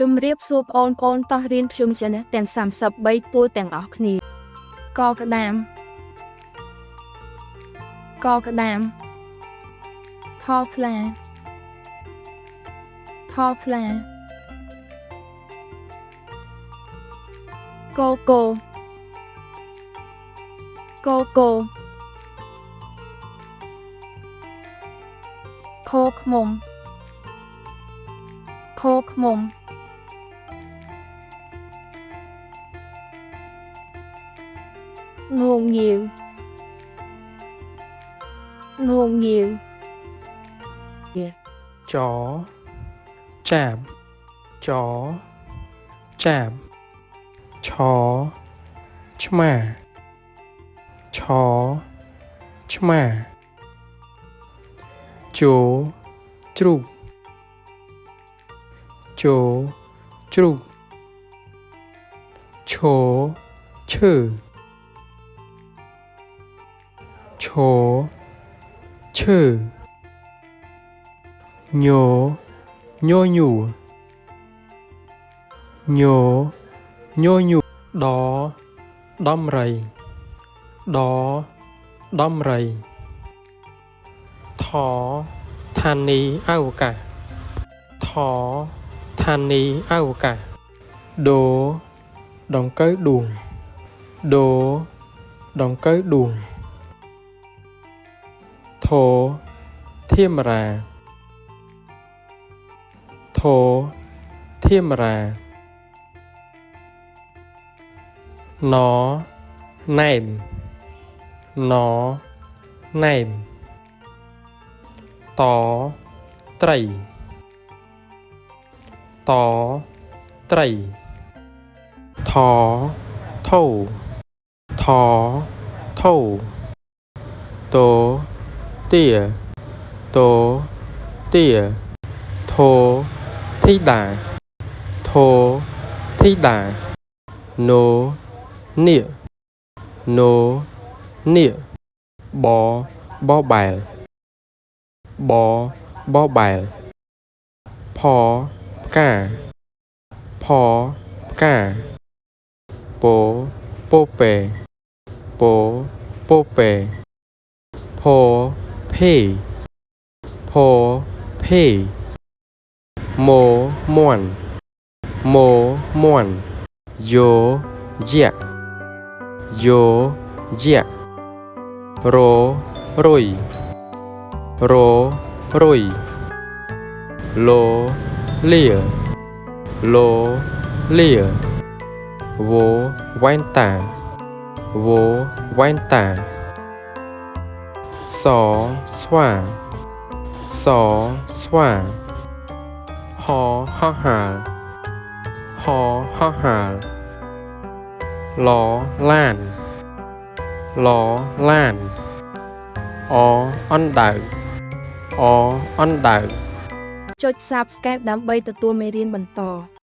ជំរាបសួរបងប្អូនតោះរៀនខ្ញុំចេះទាំង33ពួរទាំងអស់គ្នាកក្តាមខខ្លាថខ្លាកគោខខ្មុំងងងាវចចាបចចាបឆឆ្មាឆឆ្មាជជ្រូកឈឈើឈើញញញូដំរីថឋានីអវកាសដូដង្កូវដួងធធៀមរាណណែមតត្រីថថូតទាធធីតានោនាគបបែលផផ្កាពោពេផភេមន់យោយៈររុយលោលាវវ៉ែនតាសស្វាហហោហាឡឡានអអណ្ដើក ចុច Subscribe ដើម្បីទទួលមេរៀនបន្ត